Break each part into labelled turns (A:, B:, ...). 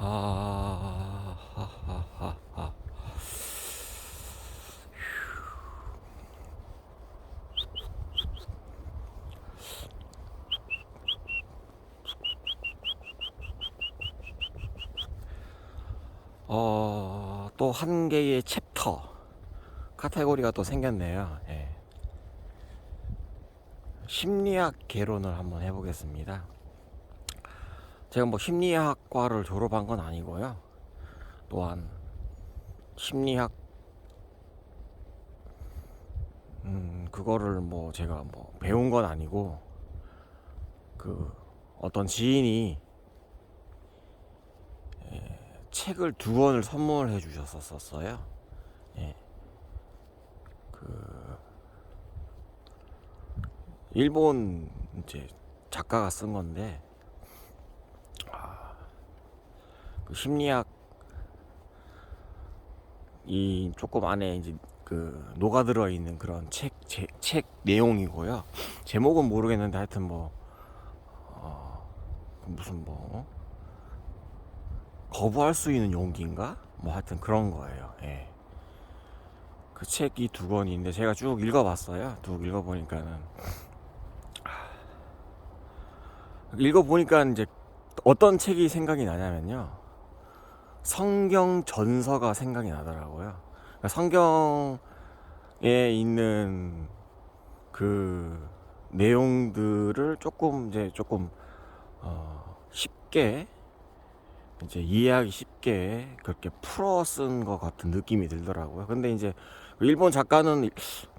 A: 하하하하. 또 한 개의 챕터 카테고리가 또 생겼네요. 예. 심리학 개론을 한번 해보겠습니다. 제가 뭐 심리학과를 졸업한 건 아니고요. 또한 심리학 그거를 뭐 제가 뭐 배운 건 아니고 그 어떤 지인이 책을 2권을 선물해 주셨었어요. 예. 그 일본 이제 작가가 쓴 건데 그 심리학 이 조금 안에 이제 그 녹아들어 있는 그런 책 내용이고요. 제목은 모르겠는데 하여튼 뭐 무슨 뭐 거부할 수 있는 용기인가? 뭐 하여튼 그런 거예요. 예. 그 책이 2권인데 제가 쭉 읽어봤어요. 쭉 읽어보니까는 이제 어떤 책이 생각이 나냐면요. 성경 전서가 생각이 나더라고요. 그러니까 성경에 있는 그 내용들을 조금 쉽게 이제 이해하기 쉽게 그렇게 풀어 쓴 것 같은 느낌이 들더라고요. 근데 이제 일본 작가는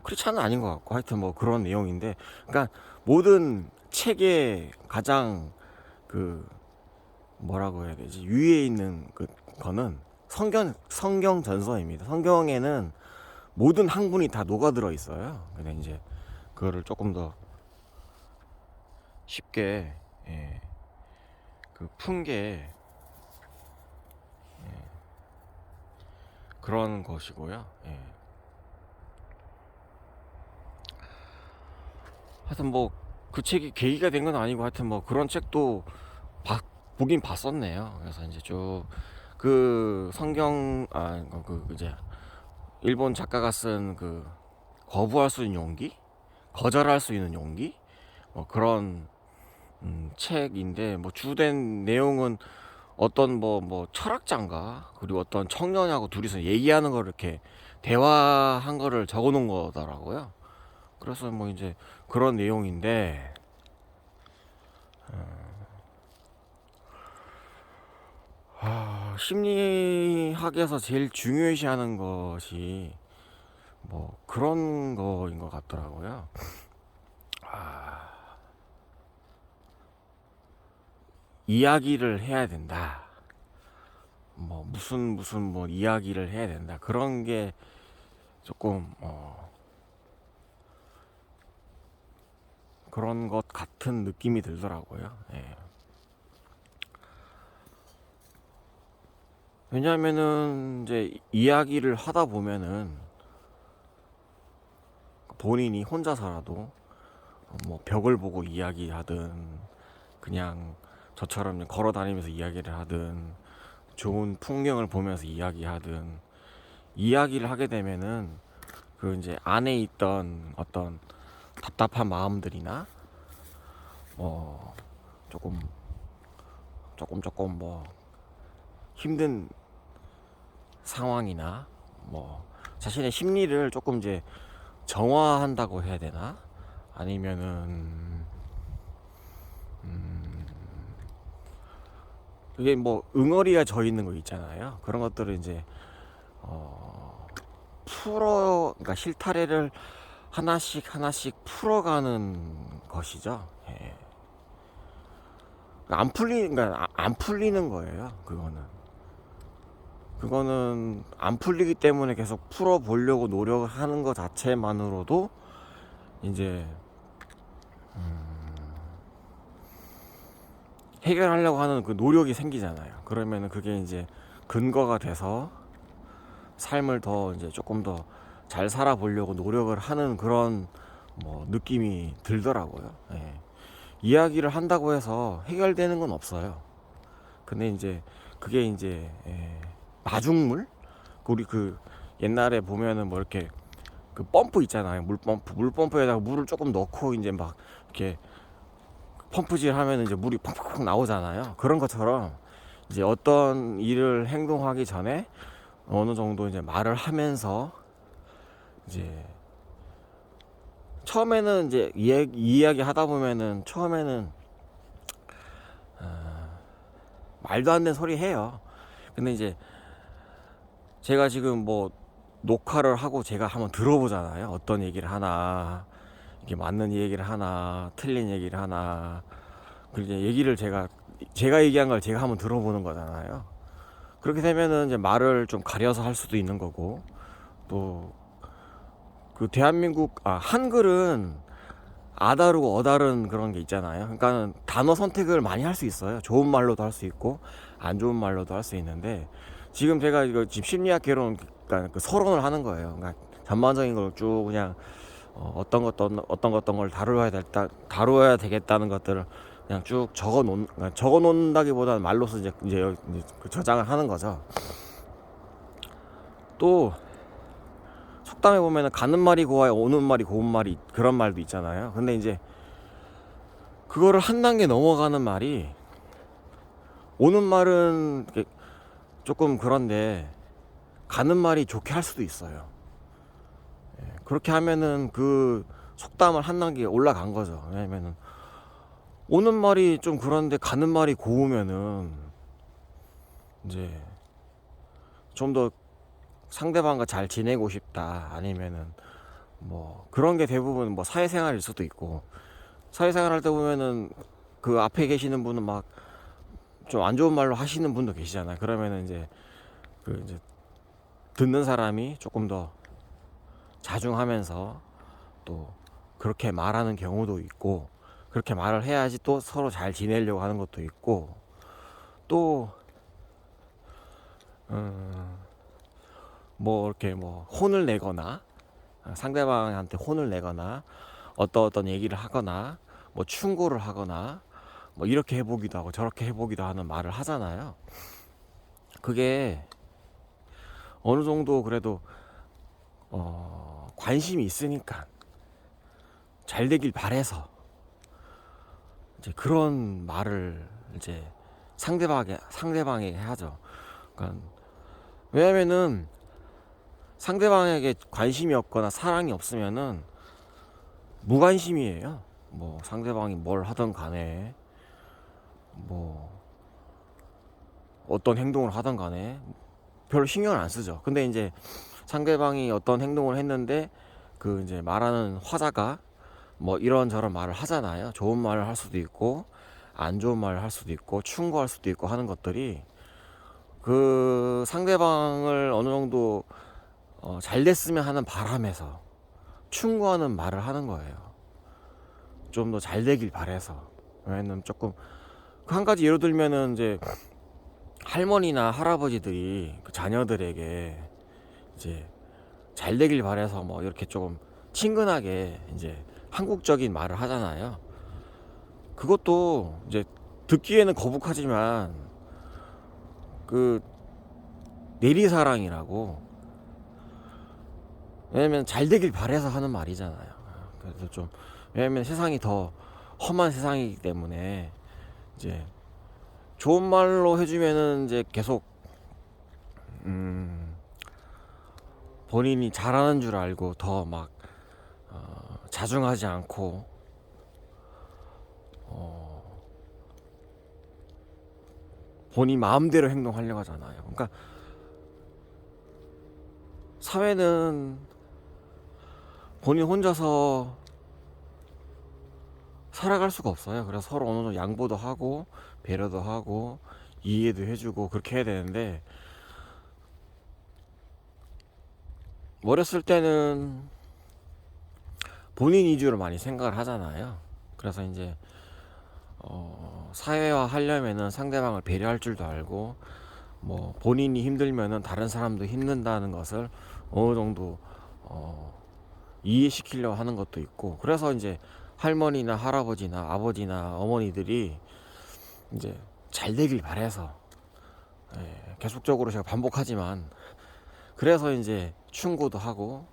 A: 크리스찬은 아닌 것 같고 하여튼 뭐 그런 내용인데, 그러니까 모든 책의 가장 그 뭐라고 해야 되지, 위에 있는 그 거는 성경 전서입니다. 성경에는 모든 학문이 다 녹아들어 있어요. 근데 이제 그거를 조금 더 쉽게 그 푼 게 그런 것이고요. 예. 하여튼 뭐 그 책이 계기가 된 건 아니고 하여튼 뭐 그런 책도 보긴 봤었네요. 그래서 이제 쭉 그 성경 이제 일본 작가가 쓴 그 거부할 수 있는 용기, 거절할 수 있는 용기, 뭐 그런 책인데, 뭐 주된 내용은 어떤 뭐 철학자인가 그리고 어떤 청년하고 둘이서 얘기하는 걸 이렇게 대화한 거를 적어 놓은 거더라고요. 그래서 뭐 이제 그런 내용인데, 심리학에서 제일 중요시하는 것이 뭐 그런 거인 것 같더라고요. 이야기를 해야 된다. 뭐 무슨 뭐 이야기를 해야 된다. 그런 게 조금 그런 것 같은 느낌이 들더라고요. 예. 왜냐하면은 이제 이야기를 하다 보면은 본인이 혼자서라도 뭐 벽을 보고 이야기하든 그냥 저처럼 걸어 다니면서 이야기를 하든 좋은 풍경을 보면서 이야기하든, 이야기를 하게 되면은 그 이제 안에 있던 어떤 답답한 마음들이나 뭐 조금 뭐 힘든 상황이나 뭐 자신의 심리를 조금 이제 정화한다고 해야 되나? 아니면은 그게 뭐 응어리가 져 있는 거 있잖아요. 그런 것들을 이제 그러니까 실타래를 하나씩 풀어가는 것이죠. 예. 그러니까 안 풀리는 거예요. 그거는 안 풀리기 때문에 계속 풀어보려고 노력을 하는 것 자체만으로도 이제 해결하려고 하는 그 노력이 생기잖아요. 그러면은 그게 이제 근거가 돼서 삶을 더 이제 조금 더 잘 살아보려고 노력을 하는 그런 뭐 느낌이 들더라고요. 예. 이야기를 한다고 해서 해결되는 건 없어요. 근데 이제 그게 이제 마중물, 우리 그 옛날에 보면은 뭐 이렇게 그 펌프 있잖아요. 물펌프에다가 물을 조금 넣고 이제 막 이렇게 펌프질 하면 이제 물이 펑펑 나오잖아요. 그런 것처럼 이제 어떤 일을 행동하기 전에 어느 정도 이제 말을 하면서 이제 처음에는 이제 이야기 하다 보면은 처음에는 말도 안 되는 소리 해요. 근데 이제 제가 지금 뭐 녹화를 하고 제가 한번 들어보잖아요. 어떤 얘기를 하나, 이게 맞는 얘기를 하나, 틀린 얘기를 하나. 그리고 이제 얘기를 제가 얘기한 걸 제가 한번 들어보는 거잖아요. 그렇게 되면은 이제 말을 좀 가려서 할 수도 있는 거고, 또 그 대한민국 한글은 아다르고 어다른 그런 게 있잖아요. 그러니까는 단어 선택을 많이 할 수 있어요. 좋은 말로도 할 수 있고 안 좋은 말로도 할 수 있는데, 지금 제가 이거 지금 심리학 개론, 그러니까 그 서론을 하는 거예요. 그러니까 전반적인 걸 쭉 그냥 어떤 걸 다루어야 되겠다는 것들을 그냥 쭉 적어 놓는다기보다는 말로서 이제 그 저장을 하는 거죠. 또 속담에 보면은 가는 말이 고와야 오는 말이 고운 말이, 그런 말도 있잖아요. 근데 이제 그거를 한 단계 넘어가는 말이, 오는 말은 조금 그런데 가는 말이 좋게 할 수도 있어요. 그렇게 하면은 그 속담을 한 단계 올라간 거죠. 왜냐면은 오는 말이 좀 그런데 가는 말이 고우면은 이제 좀 더 상대방과 잘 지내고 싶다, 아니면은 뭐 그런 게 대부분 뭐 사회생활일 수도 있고, 사회생활 할 때 보면은 그 앞에 계시는 분은 막 좀 안 좋은 말로 하시는 분도 계시잖아요. 그러면은 이제 그 이제 듣는 사람이 조금 더 자중하면서 또 그렇게 말하는 경우도 있고, 그렇게 말을 해야지 또 서로 잘 지내려고 하는 것도 있고, 또 뭐 이렇게 뭐 혼을 내거나, 상대방한테 혼을 내거나, 어떤 얘기를 하거나, 뭐 충고를 하거나, 뭐 이렇게 해보기도 하고 저렇게 해보기도 하는 말을 하잖아요. 그게 어느 정도 그래도 관심이 있으니까, 잘 되길 바래서 이제 그런 말을 이제 상대방에게 하죠. 그러니까 왜냐면은 상대방에게 관심이 없거나 사랑이 없으면은 무관심이에요. 뭐 상대방이 뭘 하든 간에, 뭐 어떤 행동을 하든 간에 별로 신경을 안 쓰죠. 근데 이제 상대방이 어떤 행동을 했는데 그 이제 말하는 화자가 뭐 이런저런 말을 하잖아요. 좋은 말을 할 수도 있고 안 좋은 말을 할 수도 있고 충고할 수도 있고 하는 것들이, 그 상대방을 어느 정도 잘 됐으면 하는 바람에서 충고하는 말을 하는 거예요. 좀 더 잘 되길 바래서. 왜냐면 조금 한 가지 예로 들면은 이제 할머니나 할아버지들이 그 자녀들에게 이제 잘 되길 바래서 뭐 이렇게 조금 친근하게 이제 한국적인 말을 하잖아요. 그것도 이제 듣기에는 거북하지만 그 내리사랑이라고, 왜냐면 잘 되길 바래서 하는 말이잖아요. 그래서 좀, 왜냐면 세상이 더 험한 세상이기 때문에 이제 좋은 말로 해주면은 이제 계속 본인이 잘하는 줄 알고 더 막 자중하지 않고 본인 마음대로 행동하려고 하잖아요. 그러니까 사회는 본인 혼자서 살아갈 수가 없어요. 그래서 서로 어느 정도 양보도 하고 배려도 하고 이해도 해주고 그렇게 해야 되는데, 어렸을 때는 본인 위주로 많이 생각을 하잖아요. 그래서 이제 사회화 하려면은 상대방을 배려할 줄도 알고, 뭐 본인이 힘들면은 다른 사람도 힘든다는 것을 어느 정도 이해시키려고 하는 것도 있고, 그래서 이제 할머니나 할아버지나 아버지나 어머니들이 이제 잘 되길 바래서 계속적으로 제가 반복하지만, 그래서 이제 충고도 하고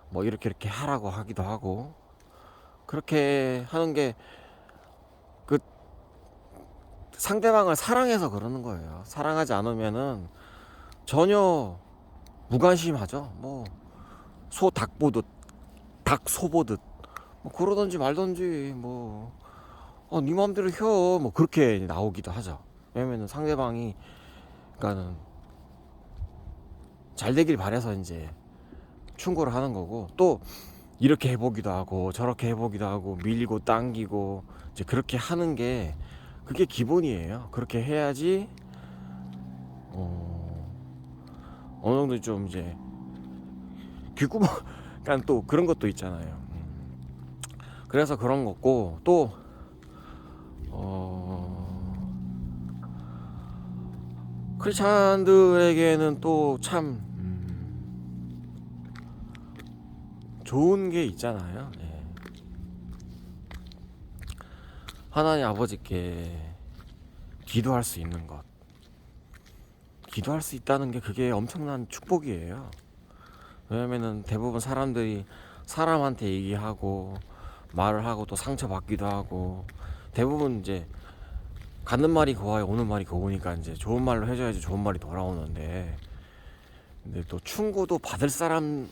A: 뭐 이렇게 하라고 하기도 하고, 그렇게 하는 게 그 상대방을 사랑해서 그러는 거예요. 사랑하지 않으면은 전혀 무관심하죠. 뭐 소 닭 보듯, 닭 소 보듯, 뭐 그러든지 말든지, 뭐 네 맘대로 혀, 뭐 그렇게 나오기도 하죠. 왜냐면은 상대방이, 그러니까는 잘 되길 바래서 이제 충고를 하는 거고, 또 이렇게 해보기도 하고 저렇게 해보기도 하고 밀고 당기고 이제 그렇게 하는 게, 그게 기본이에요. 그렇게 해야지 어느 정도 좀 이제 귓구멍 그러니까 또 그런 것도 있잖아요. 그래서 그런 거고, 또 크리스찬들에게는 또 참 좋은 게 있잖아요. 하나님 아버지께 기도할 수 있는 것, 기도할 수 있다는 게 그게 엄청난 축복이에요. 왜냐면은 대부분 사람들이 사람한테 얘기하고 말을 하고 또 상처받기도 하고, 대부분 이제 가는 말이 고와요, 오는 말이 고우니까 이제 좋은 말로 해줘야지 좋은 말이 돌아오는데, 근데 또 충고도 받을 사람들만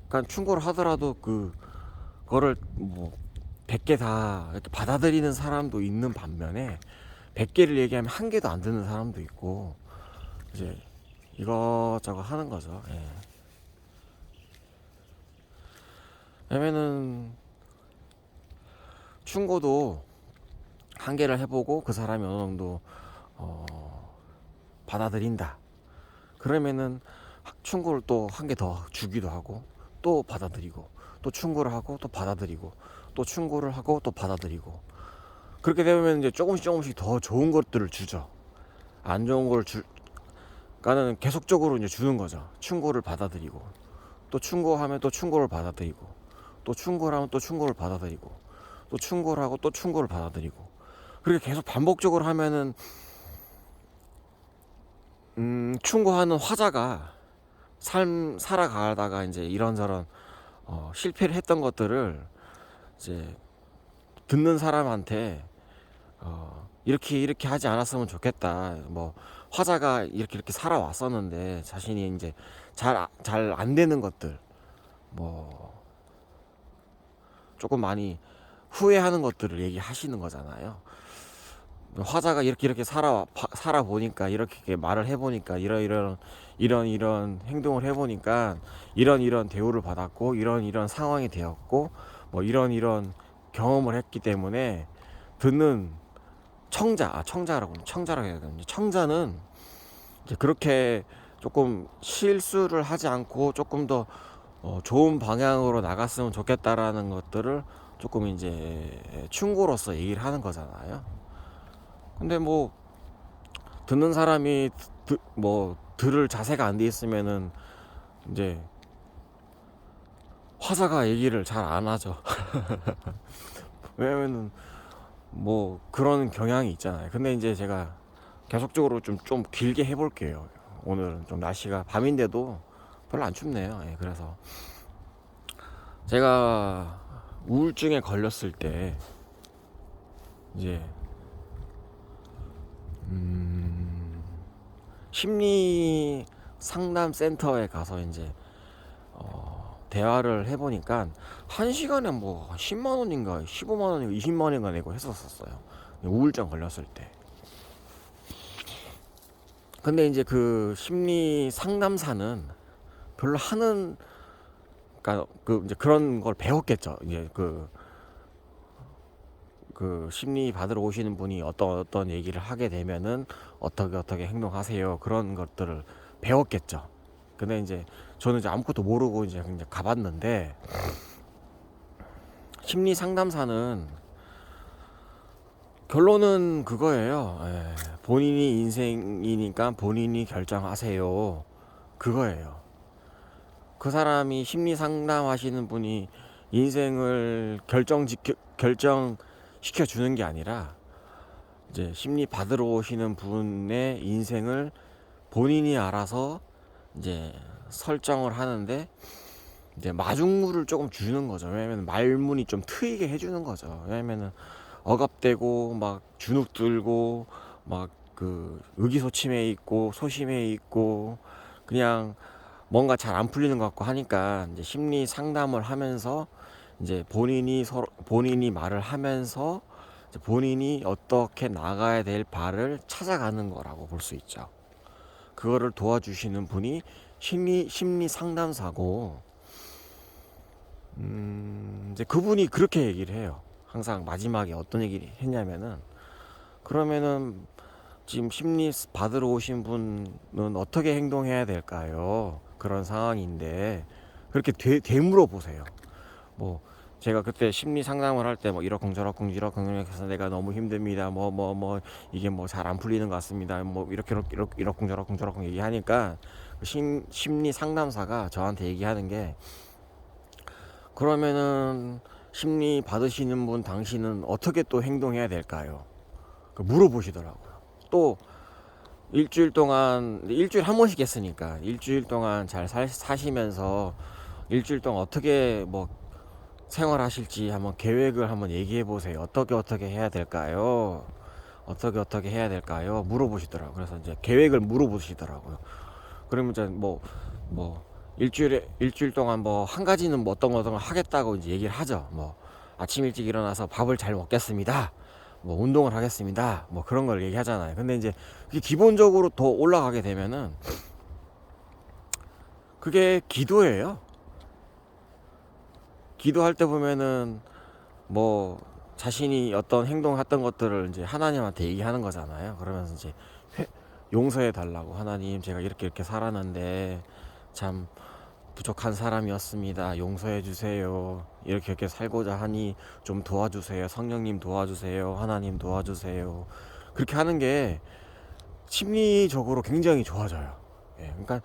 A: 그러니까 충고를 하더라도 그거를 뭐 100개 다 이렇게 받아들이는 사람도 있는 반면에, 100개를 얘기하면 1개도 안 듣는 사람도 있고, 이제 이것저것 하는 거죠. 왜냐면은 충고도 1개를 해보고 그 사람이 어느 정도 받아들인다, 그러면은 충고를 또 1개 더 주기도 하고, 또 받아들이고, 또 충고를 하고 또 받아들이고, 또 충고를 하고 또 받아들이고, 그렇게 되면 이제 조금씩 더 좋은 것들을 주죠. 안 좋은 걸 그러니까는 계속적으로 이제 주는 거죠. 충고를 받아들이고, 또 충고하면 또 충고를 받아들이고, 또 충고를 하면 또 충고를 받아들이고, 또 충고를 하고 또 충고를 받아들이고, 그렇게 계속 반복적으로 하면은 충고하는 화자가 살아가다가 이제 이런저런 실패를 했던 것들을 이제 듣는 사람한테 이렇게 하지 않았으면 좋겠다, 뭐 화자가 이렇게 살아왔었는데 자신이 이제 잘 안 되는 것들, 뭐 조금 많이 후회하는 것들을 얘기하시는 거잖아요. 화자가 이렇게 살아 보니까, 이렇게 말을 해보니까, 이런 행동을 해보니까 이런 대우를 받았고, 이런 상황이 되었고, 뭐 이런 경험을 했기 때문에, 듣는 청자라고 해야 되는지, 청자는 이제 그렇게 조금 실수를 하지 않고 조금 더 좋은 방향으로 나갔으면 좋겠다라는 것들을 조금 이제 충고로서 얘기를 하는 거잖아요. 근데 뭐 듣는 사람이 뭐 들을 자세가 안 돼 있으면은 이제 화자가 얘기를 잘 안 하죠. 왜냐면은 뭐 그런 경향이 있잖아요. 근데 이제 제가 계속적으로 좀 길게 해볼게요. 오늘은 좀 날씨가 밤인데도 별로 안 춥네요. 그래서 제가 우울증에 걸렸을 때 이제 심리 상담 센터에 가서 이제 대화를 해보니까 1시간에 뭐 10만 원인가 15만 원인가 20만 원인가 내고 했었어요. 우울증 걸렸을 때. 근데 이제 그 심리 상담사는 별로 그러니까 이제 그런 걸 배웠겠죠. 이제 그 심리 받으러 오시는 분이 어떤 얘기를 하게 되면은 어떻게 행동하세요, 그런 것들을 배웠겠죠. 근데 이제 저는 이제 아무것도 모르고 이제 가봤는데, 심리 상담사는 결론은 그거예요. 본인이 인생이니까 본인이 결정하세요, 그거예요. 그 사람이 심리 상담하시는 분이 인생을 결정시켜 주는 게 아니라 이제 심리 받으러 오시는 분의 인생을 본인이 알아서 이제 설정을 하는데 이제 마중물을 조금 주는 거죠. 왜냐면 말문이 좀 트이게 해주는 거죠. 왜냐면은 억압되고 막 주눅 들고 막 그 의기소침해 있고 소심해 있고 그냥 뭔가 잘 안 풀리는 것 같고 하니까 이제 심리 상담을 하면서 이제 본인이 말을 하면서 이제 본인이 어떻게 나가야 될 바를 찾아가는 거라고 볼 수 있죠. 그거를 도와주시는 분이 심리 상담사고, 이제 그분이 그렇게 얘기를 해요. 항상 마지막에 어떤 얘기를 했냐면은, 그러면은 지금 심리 받으러 오신 분은 어떻게 행동해야 될까요? 그런 상황인데, 그렇게 되물어 보세요. 뭐, 제가 그때 심리 상담을 할 때 뭐 이러쿵저러쿵 해서 내가 너무 힘듭니다. 이게 뭐 잘 안 풀리는 것 같습니다. 뭐 이렇게 이러쿵저러쿵 얘기하니까 심리 상담사가 저한테 얘기하는 게, 그러면은 심리 받으시는 분 당신은 어떻게 또 행동해야 될까요? 물어보시더라고요. 또 일주일 한 번씩 했으니까 일주일 동안 잘 사시면서 일주일 동안 어떻게 뭐 생활하실지 한번 계획을 한번 얘기해 보세요. 어떻게 해야 될까요? 어떻게 해야 될까요? 물어보시더라고요. 그래서 이제 계획을 물어보시더라고요. 그러면 이제 뭐 일주일 동안 뭐 한 가지는 뭐 어떤 걸 하겠다고 이제 얘기를 하죠. 뭐 아침 일찍 일어나서 밥을 잘 먹겠습니다. 뭐 운동을 하겠습니다. 뭐 그런 걸 얘기하잖아요. 근데 이제 그게 기본적으로 더 올라가게 되면은 그게 기도예요. 기도할 때 보면은 뭐 자신이 어떤 행동했던 것들을 이제 하나님한테 얘기하는 거잖아요. 그러면서 이제 용서해 달라고, 하나님 제가 이렇게 살았는데 참 부족한 사람이었습니다. 용서해 주세요. 이렇게 살고자 하니 좀 도와주세요. 성령님 도와주세요. 하나님 도와주세요. 그렇게 하는 게 심리적으로 굉장히 좋아져요. 예, 그러니까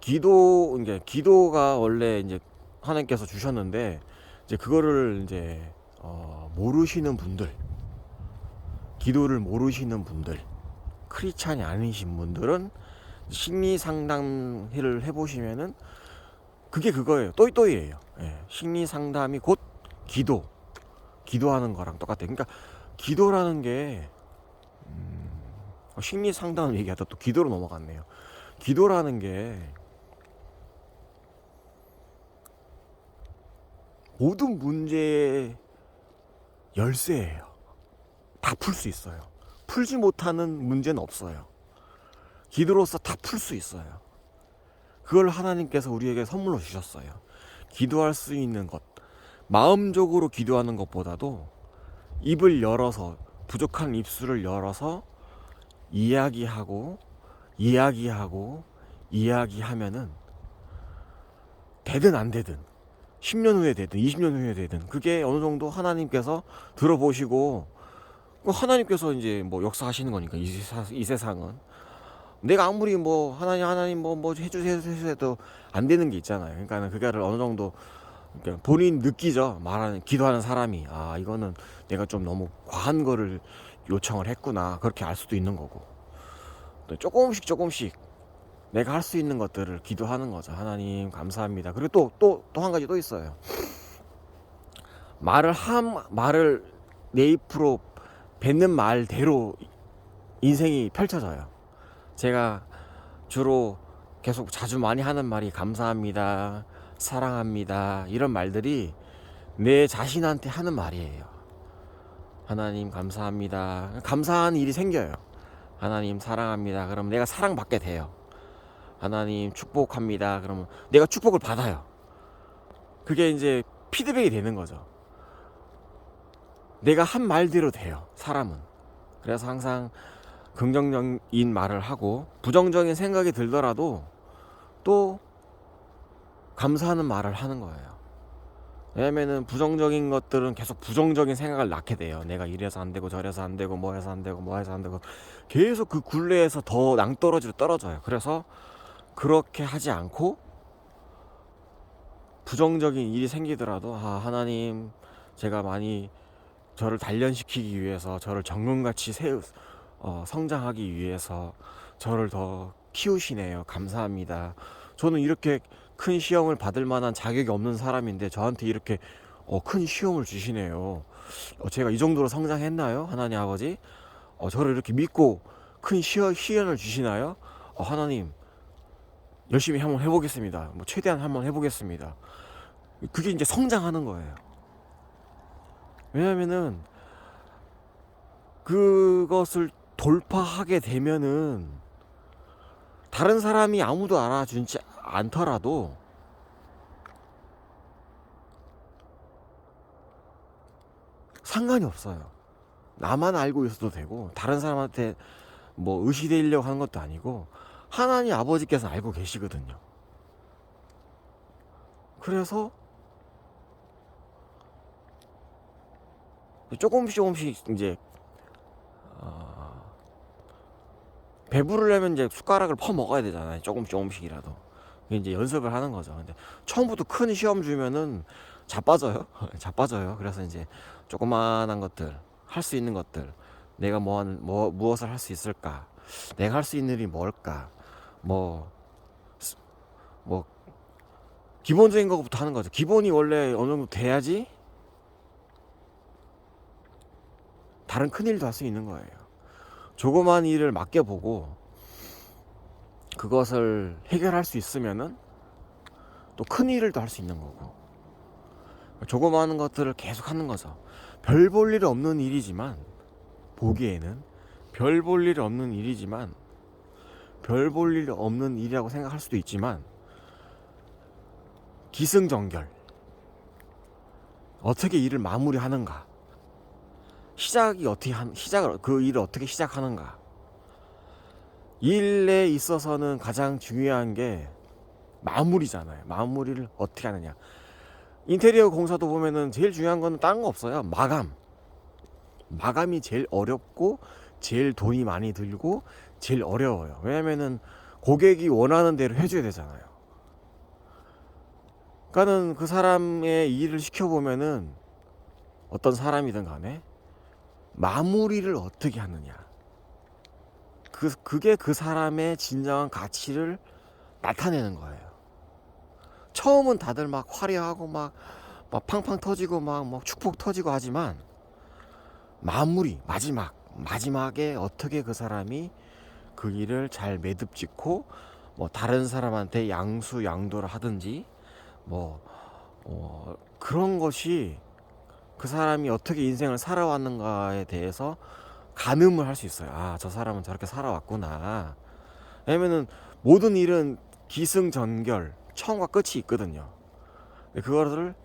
A: 이제 기도가 원래 이제 하나님께서 주셨는데, 이제 그거를 이제 모르시는 분들, 기도를 모르시는 분들, 크리스찬이 아니신 분들은 심리 상담을 해보시면은 그게 그거예요. 또이또이예요. 예, 심리 상담이 곧 기도하는 거랑 똑같아요. 그러니까 기도라는 게 심리 상담 얘기하다 또 기도로 넘어갔네요. 기도라는 게 모든 문제의 열쇠예요. 다 풀 수 있어요. 풀지 못하는 문제는 없어요. 기도로서 다 풀 수 있어요. 그걸 하나님께서 우리에게 선물로 주셨어요. 기도할 수 있는 것, 마음적으로 기도하는 것보다도 입을 열어서, 부족한 입술을 열어서 이야기하고 이야기하면은 되든 안 되든 10년 후에 되든 20년 후에 되든 그게 어느 정도 하나님께서 들어보시고, 하나님께서 이제 뭐 역사하시는 거니까 이 세상은 내가 아무리 뭐 하나님 뭐 해주세요 해도 안 되는 게 있잖아요. 그러니까 그거를 어느 정도, 그러니까 본인 느끼죠. 기도하는 사람이, 아 이거는 내가 좀 너무 과한 거를 요청을 했구나, 그렇게 알 수도 있는 거고, 또 조금씩 내가 할 수 있는 것들을 기도하는 거죠. 하나님 감사합니다. 그리고 또 한 가지 또 있어요. 말을 내 입으로 뱉는 말대로 인생이 펼쳐져요. 제가 주로 계속 자주 많이 하는 말이 감사합니다, 사랑합니다, 이런 말들이 내 자신한테 하는 말이에요. 하나님 감사합니다. 감사한 일이 생겨요. 하나님 사랑합니다. 그럼 내가 사랑받게 돼요. 하나님 축복합니다. 그러면 내가 축복을 받아요. 그게 이제 피드백이 되는 거죠. 내가 한 말대로 돼요, 사람은. 그래서 항상 긍정적인 말을 하고, 부정적인 생각이 들더라도 또 감사하는 말을 하는 거예요. 왜냐면은 부정적인 것들은 계속 부정적인 생각을 낳게 돼요. 내가 이래서 안 되고 저래서 안 되고 뭐 해서 안 되고 계속 그 굴레에서 더 낭떠러지로 떨어져요. 그래서 그렇게 하지 않고 부정적인 일이 생기더라도 하나님, 제가 많이 저를 단련시키기 위해서, 저를 정금같이 성장하기 위해서 저를 더 키우시네요. 감사합니다. 저는 이렇게 큰 시험을 받을 만한 자격이 없는 사람인데 저한테 이렇게 큰 시험을 주시네요. 제가 이 정도로 성장했나요? 하나님 아버지, 저를 이렇게 믿고 큰 시련을 주시나요? 하나님, 열심히 한번 해보겠습니다. 뭐 최대한 한번 해보겠습니다. 그게 이제 성장하는 거예요. 왜냐면은 그것을 돌파하게 되면은 다른 사람이 아무도 알아주지 않더라도 상관이 없어요. 나만 알고 있어도 되고, 다른 사람한테 뭐 의시되려고 하는 것도 아니고 하나님 아버지께서 알고 계시거든요. 그래서 조금씩 이제 배부르려면 이제 숟가락을 퍼 먹어야 되잖아요. 조금씩이라도. 이제 연습을 하는 거죠. 근데 처음부터 큰 시험 주면은 자빠져요. 자빠져요. 그래서 이제 조그만한 것들, 할 수 있는 것들, 내가 무엇을 할 수 있을까? 내가 할 수 있는 일이 뭘까? 뭐, 뭐, 기본적인 것부터 하는 거죠. 기본이 원래 어느 정도 돼야지 다른 큰 일도 할 수 있는 거예요. 조그만 일을 맡겨보고 그것을 해결할 수 있으면은 또 큰 일을 또 할 수 있는 거고, 조그마한 것들을 계속 하는 거죠. 별 볼 일 없는 일이지만, 보기에는 별 볼 일 없는 일이지만, 별 볼 일 없는 일이라고 생각할 수도 있지만, 기승전결, 어떻게 일을 마무리하는가, 그 일을 어떻게 시작하는가. 일에 있어서는 가장 중요한 게 마무리잖아요. 마무리를 어떻게 하느냐. 인테리어 공사도 보면은 제일 중요한 거는 다른 거 없어요. 마감이 제일 어렵고 제일 돈이 많이 들고 제일 어려워요. 왜냐면은 고객이 원하는 대로 해줘야 되잖아요. 그러니까는 그 사람의 일을 시켜보면은 어떤 사람이든 간에 마무리를 어떻게 하느냐, 그게 그 사람의 진정한 가치를 나타내는 거예요. 처음은 다들 막 화려하고 막 팡팡 터지고 막 축복 터지고 하지만, 마지막에 어떻게 그 사람이 그 일을 잘 매듭 짓고 뭐 다른 사람한테 양수양도를 하든지 그런 것이 그 사람이 어떻게 인생을 살아왔는가에 대해서 가늠을 할 수 있어요. 저 사람은 저렇게 살아왔구나. 왜냐면은 모든 일은 기승전결, 처음과 끝이 있거든요. 그거를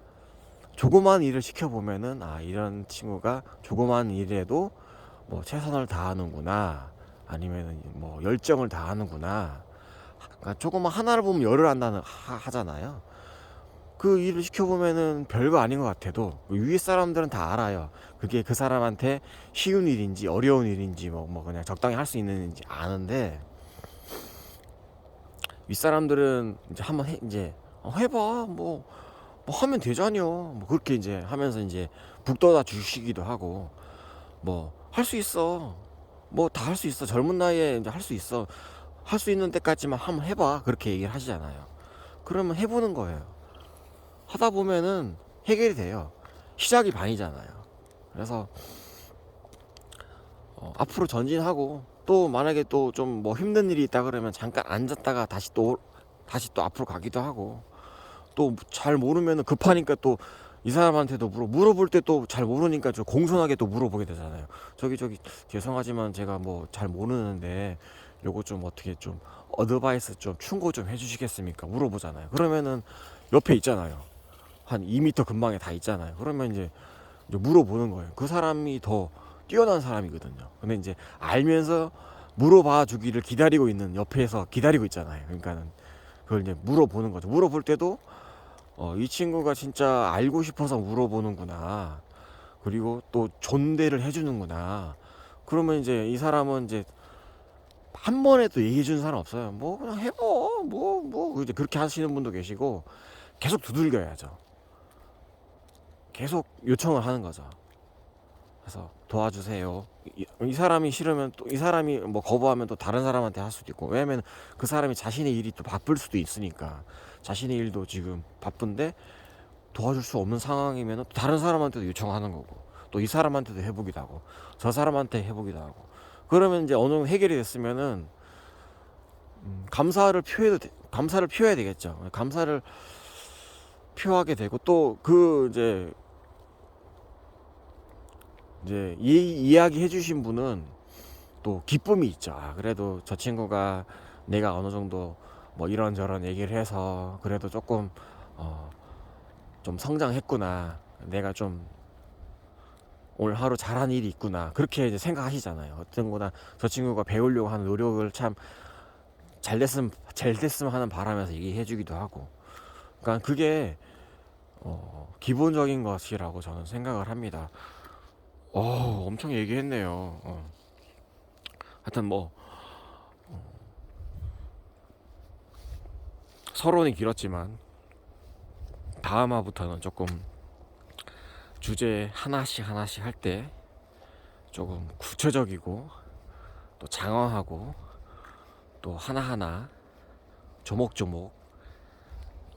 A: 조그만 일을 시켜보면은 이런 친구가 조그만 일에도 뭐 최선을 다하는구나, 아니면은 뭐 열정을 다하는구나. 그러니까 조그만 하나를 보면 열을 하잖아요. 그 일을 시켜보면은 별거 아닌 것 같아도 위에 사람들은 다 알아요. 그게 그 사람한테 쉬운 일인지 어려운 일인지 뭐 그냥 적당히 할 수 있는 일인지 아는데, 윗사람들은 이제 한번 해봐, 뭐 하면 되잖여, 뭐 그렇게 이제 하면서 이제 북돋아 주시기도 하고, 뭐 할 수 있어, 뭐 다 할 수 있어, 젊은 나이에 이제 할 수 있어, 할 수 있는 때까지만 한번 해봐, 그렇게 얘기를 하시잖아요. 그러면 해보는 거예요. 하다 보면은 해결이 돼요. 시작이 반이잖아요. 그래서 앞으로 전진하고, 또 만약에 또 좀 뭐 힘든 일이 있다 그러면 잠깐 앉았다가 다시 또 앞으로 가기도 하고, 또 잘 모르면은 급하니까 또 이 사람한테도 물어볼 때 또 잘 모르니까 좀 공손하게 또 물어보게 되잖아요. 저기 죄송하지만 제가 뭐 잘 모르는데 요거 좀 어떻게 좀 어드바이스 좀 충고 좀 해주시겠습니까? 물어보잖아요. 그러면은 옆에 있잖아요. 한 2m 근방에 다 있잖아요. 그러면 이제 물어보는 거예요. 그 사람이 더 뛰어난 사람이거든요. 근데 이제 알면서 물어봐 주기를 기다리고 있는, 옆에서 기다리고 있잖아요. 그러니까는 그걸 이제 물어보는 거죠. 물어볼 때도 이 친구가 진짜 알고 싶어서 물어보는구나, 그리고 또 존대를 해주는구나. 그러면 이제 이 사람은 이제 한 번에 또 얘기해 주는 사람 없어요. 뭐 그냥 해봐, 뭐 이제 그렇게 하시는 분도 계시고, 계속 두들겨야죠. 계속 요청을 하는 거죠. 그래서 도와주세요. 이 사람이 싫으면 또 이 사람이 뭐 거부하면 또 다른 사람한테 할 수도 있고, 왜냐면 그 사람이 자신의 일이 또 바쁠 수도 있으니까, 자신의 일도 지금 바쁜데 도와줄 수 없는 상황이면 또 다른 사람한테도 요청하는 거고, 또 이 사람한테도 해보기도 하고 저 사람한테 해보기도 하고, 그러면 이제 어느 정도 해결이 됐으면은 감사를 표해야 되겠죠. 감사를 표하게 되고, 또 그 이제 이야기 해주신 분은 또 기쁨이 있죠. 아, 그래도 저 친구가 내가 어느 정도 뭐 이런저런 얘기를 해서 그래도 조금 좀 성장했구나, 내가 좀 오늘 하루 잘한 일이 있구나, 그렇게 이제 생각하시잖아요. 어떤 거나 저 친구가 배우려고 하는 노력을 참 잘 됐으면 하는 바람에서 얘기해 주기도 하고, 그러니까 그게 기본적인 것이라고 저는 생각을 합니다. 엄청 얘기했네요. 하여튼 뭐 서론이 길었지만 다음 화부터는 조금 주제 하나씩 하나씩 할 때 조금 구체적이고 또 장황하고 또 하나하나 조목조목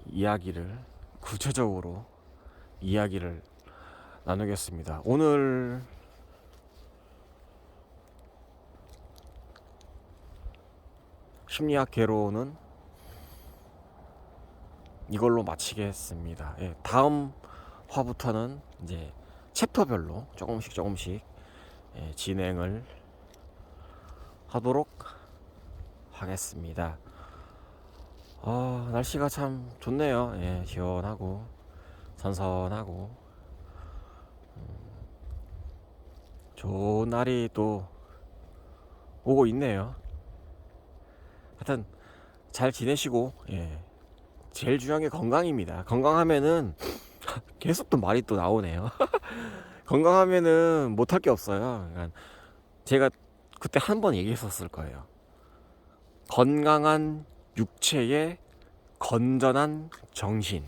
A: 이야기를 구체적으로 이야기를 나누겠습니다. 오늘 심리학 개론은 이걸로 마치겠습니다. 예, 다음 화부터는 이제 챕터별로 조금씩 진행을 하도록 하겠습니다. 날씨가 참 좋네요. 예, 시원하고 선선하고 좋은 날이 또 오고 있네요. 하여튼 잘 지내시고, 예, 제일 중요한 게 건강입니다. 건강하면은 계속 또 말이 또 나오네요. 건강하면은 못할 게 없어요. 그러니까 제가 그때 한 번 얘기했었을 거예요. 건강한 육체에 건전한 정신.